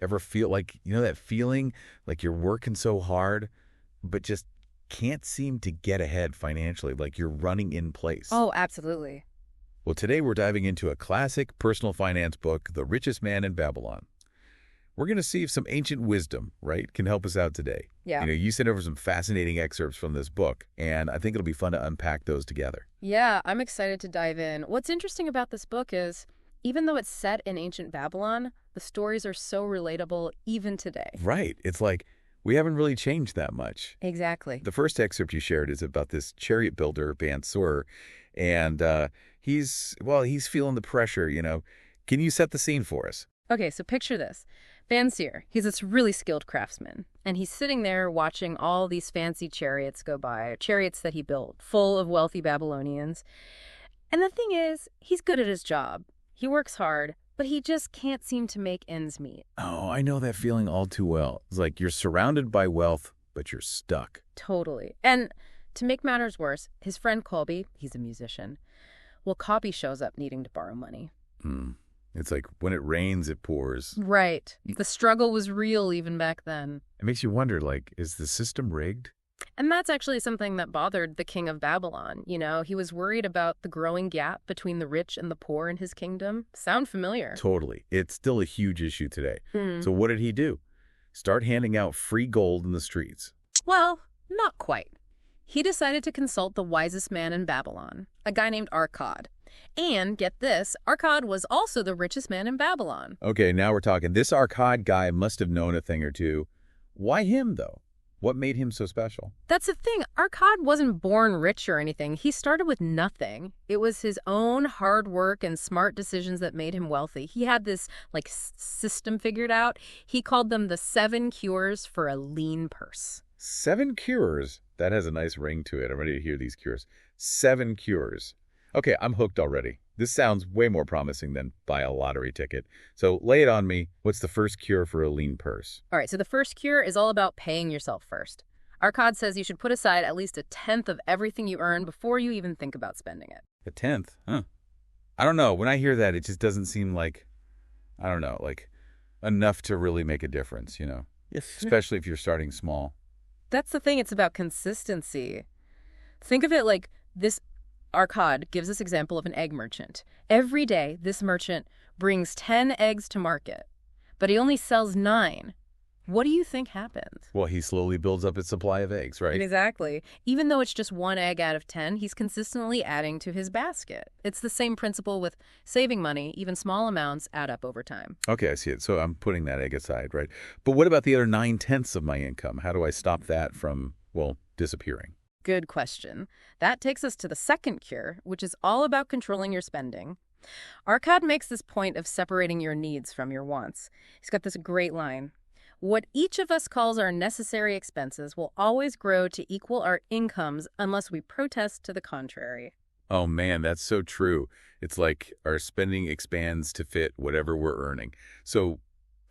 Ever feel like, that feeling like you're working so hard, but just can't seem to get ahead financially, like you're running in place? Oh, absolutely. Well, today we're diving into a classic personal finance book, The Richest Man in Babylon. We're going to see if some ancient wisdom, right, can help us out today. Yeah. You sent over some fascinating excerpts from this book, and I think it'll be fun to unpack those together. Yeah, I'm excited to dive in. What's interesting about this book is, even though it's set in ancient Babylon, the stories are so relatable even today. Right. It's like we haven't really changed that much. Exactly. The first excerpt you shared is about this chariot builder, Bansur, and he's feeling the pressure. Can you set the scene for us? Okay, so picture this. Fancier, he's this really skilled craftsman, and he's sitting there watching all these fancy chariots go by, chariots that he built, full of wealthy Babylonians. And the thing is, he's good at his job. He works hard, but he just can't seem to make ends meet. Oh, I know that feeling all too well. It's like you're surrounded by wealth, but you're stuck. Totally. And to make matters worse, his friend Colby, he's a musician. Well, Colby shows up needing to borrow money. It's like when it rains, it pours. Right. The struggle was real even back then. It makes you wonder, is the system rigged? And that's actually something that bothered the king of Babylon. He was worried about the growing gap between the rich and the poor in his kingdom. Sound familiar? Totally. It's still a huge issue today. So what did he do? Start handing out free gold in the streets. Well, not quite. He decided to consult the wisest man in Babylon, a guy named Arkad. And get this, Arkad was also the richest man in Babylon. Okay, now we're talking. This Arkad guy must have known a thing or two. Why him, though? What made him so special? That's the thing. Arkad wasn't born rich or anything. He started with nothing. It was his own hard work and smart decisions that made him wealthy. He had this, system figured out. He called them the 7 cures for a lean purse. 7 cures? That has a nice ring to it. I'm ready to hear these cures. 7 cures. Okay, I'm hooked already. This sounds way more promising than buy a lottery ticket. So lay it on me. What's the first cure for a lean purse? All right, so the first cure is all about paying yourself first. Arkad says you should put aside at least 1/10 of everything you earn before you even think about spending it. 1/10? Huh. I don't know. When I hear that, it just doesn't seem like enough to really make a difference, Yes. Especially if you're starting small. That's the thing. It's about consistency. Think of it like this. Arkad gives this example of an egg merchant. Every day, this merchant brings 10 eggs to market, but he only sells 9. What do you think happens? Well, he slowly builds up his supply of eggs, right? Exactly. Even though it's just 1 egg out of 10, he's consistently adding to his basket. It's the same principle with saving money. Even small amounts add up over time. Okay, I see it. So I'm putting that egg aside, right? But what about the other 9/10 of my income? How do I stop that from, disappearing? Good question. That takes us to the second cure, which is all about controlling your spending. Arkad makes this point of separating your needs from your wants. He's got this great line. What each of us calls our necessary expenses will always grow to equal our incomes unless we protest to the contrary. Oh man, that's so true. It's like our spending expands to fit whatever we're earning. So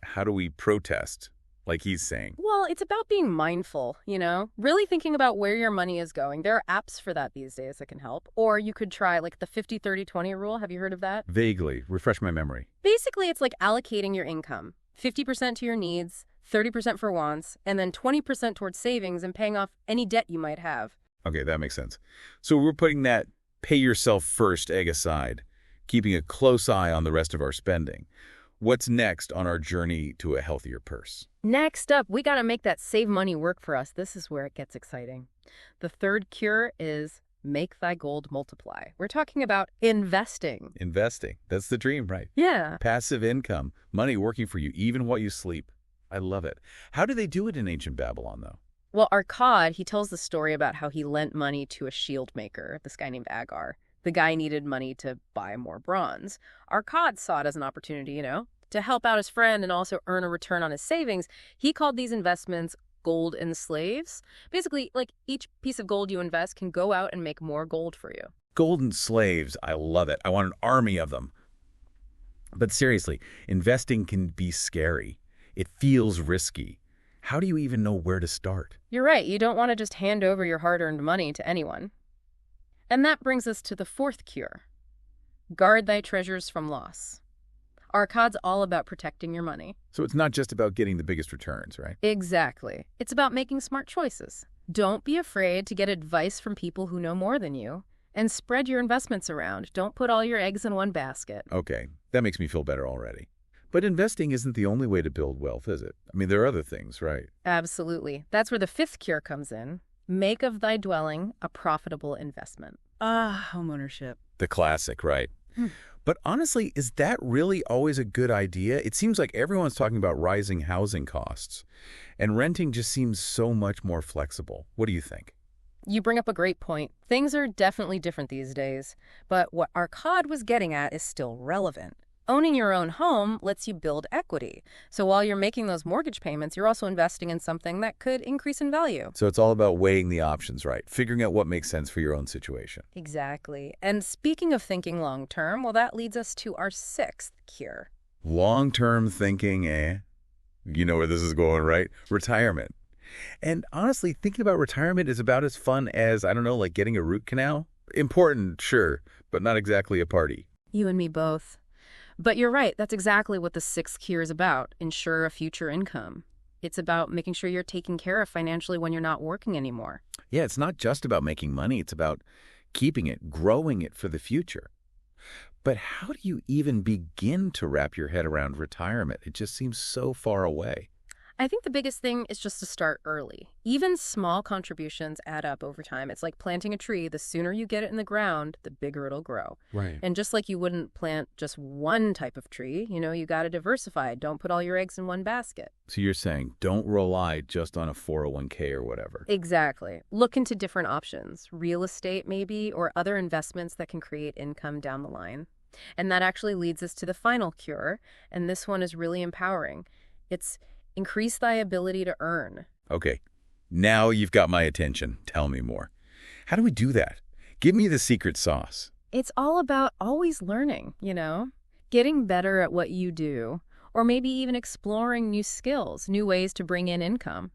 how do we protest, like he's saying? Well, it's about being mindful, really thinking about where your money is going. There are apps for that these days that can help. Or you could try the 50-30-20 rule. Have you heard of that? Vaguely. Refresh my memory. Basically, it's like allocating your income. 50% to your needs, 30% for wants, and then 20% towards savings and paying off any debt you might have. Okay, that makes sense. So we're putting that pay yourself first egg aside, keeping a close eye on the rest of our spending. What's next on our journey to a healthier purse? Next up, we got to make that save money work for us. This is where it gets exciting. The third cure is make thy gold multiply. We're talking about investing. Investing. That's the dream, right? Yeah. Passive income, money working for you even while you sleep. I love it. How do they do it in ancient Babylon, though? Well, Arkad, he tells the story about how he lent money to a shield maker, this guy named Agar. The guy needed money to buy more bronze. Arkad saw it as an opportunity, to help out his friend and also earn a return on his savings. He called these investments gold and slaves. Basically, each piece of gold you invest can go out and make more gold for you. Golden slaves. I love it. I want an army of them. But seriously, investing can be scary. It feels risky. How do you even know where to start? You're right. You don't want to just hand over your hard-earned money to anyone. And that brings us to the fourth cure. Guard thy treasures from loss. Arcad's all about protecting your money. So it's not just about getting the biggest returns, right? Exactly. It's about making smart choices. Don't be afraid to get advice from people who know more than you. And spread your investments around. Don't put all your eggs in one basket. Okay, that makes me feel better already. But investing isn't the only way to build wealth, is it? I mean, there are other things, right? Absolutely. That's where the fifth cure comes in. Make of thy dwelling a profitable investment. Homeownership. The classic, right? But honestly, is that really always a good idea? It seems like everyone's talking about rising housing costs, and renting just seems so much more flexible. What do you think? You bring up a great point. Things are definitely different these days, but what Arcad was getting at is still relevant. Owning your own home lets you build equity. So while you're making those mortgage payments, you're also investing in something that could increase in value. So it's all about weighing the options, right? Figuring out what makes sense for your own situation. Exactly. And speaking of thinking long term, well, that leads us to our sixth cure. Long-term thinking, You know where this is going, right? Retirement. And honestly, thinking about retirement is about as fun as, I don't know, like getting a root canal. Important, sure, but not exactly a party. You and me both. But you're right, that's exactly what the sixth cure is about, ensure a future income. It's about making sure you're taken care of financially when you're not working anymore. Yeah, it's not just about making money. It's about keeping it, growing it for the future. But how do you even begin to wrap your head around retirement? It just seems so far away. I think the biggest thing is just to start early. Even small contributions add up over time. It's like planting a tree. The sooner you get it in the ground, the bigger it'll grow. Right. And just like you wouldn't plant just one type of tree, you got to diversify. Don't put all your eggs in one basket. So you're saying don't rely just on a 401k or whatever. Exactly. Look into different options, real estate maybe, or other investments that can create income down the line. And that actually leads us to the final cure, and this one is really empowering. It's increase thy ability to earn. Okay, now you've got my attention. Tell me more. How do we do that? Give me the secret sauce. It's all about always learning, getting better at what you do, or maybe even exploring new skills, new ways to bring in income.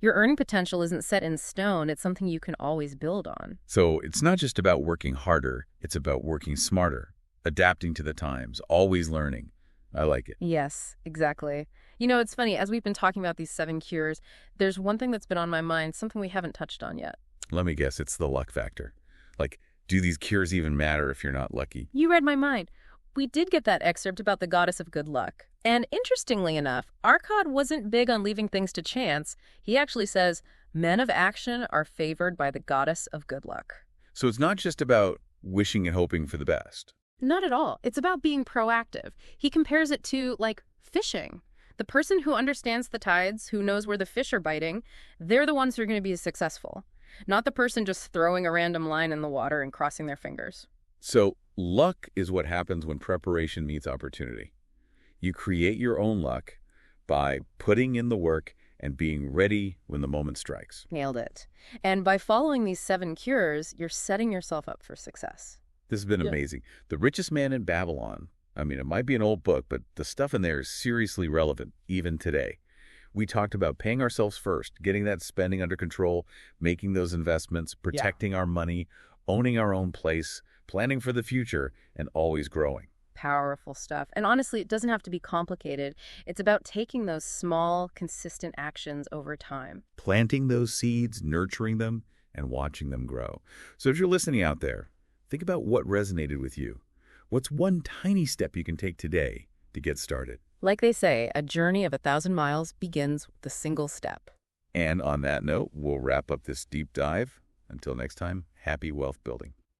Your earning potential isn't set in stone. It's something you can always build on. So it's not just about working harder. It's about working smarter, adapting to the times, always learning. I like it. Yes, exactly. It's funny, as we've been talking about these 7 cures, there's one thing that's been on my mind, something we haven't touched on yet. Let me guess, it's the luck factor. Like, do these cures even matter if you're not lucky? You read my mind. We did get that excerpt about the goddess of good luck. And interestingly enough, Arcad wasn't big on leaving things to chance. He actually says, men of action are favored by the goddess of good luck. So it's not just about wishing and hoping for the best. Not at all. It's about being proactive. He compares it to, like, fishing. The person who understands the tides, who knows where the fish are biting, they're the ones who are going to be successful. Not the person just throwing a random line in the water and crossing their fingers. So luck is what happens when preparation meets opportunity. You create your own luck by putting in the work and being ready when the moment strikes. Nailed it. And by following these 7 cures, you're setting yourself up for success. This has been amazing. The Richest Man in Babylon. I mean, it might be an old book, but the stuff in there is seriously relevant, even today. We talked about paying ourselves first, getting that spending under control, making those investments, protecting our money, owning our own place, planning for the future, and always growing. Powerful stuff. And honestly, it doesn't have to be complicated. It's about taking those small, consistent actions over time. Planting those seeds, nurturing them, and watching them grow. So if you're listening out there, think about what resonated with you. What's one tiny step you can take today to get started? Like they say, a journey of 1,000 miles begins with a single step. And on that note, we'll wrap up this deep dive. Until next time, happy wealth building.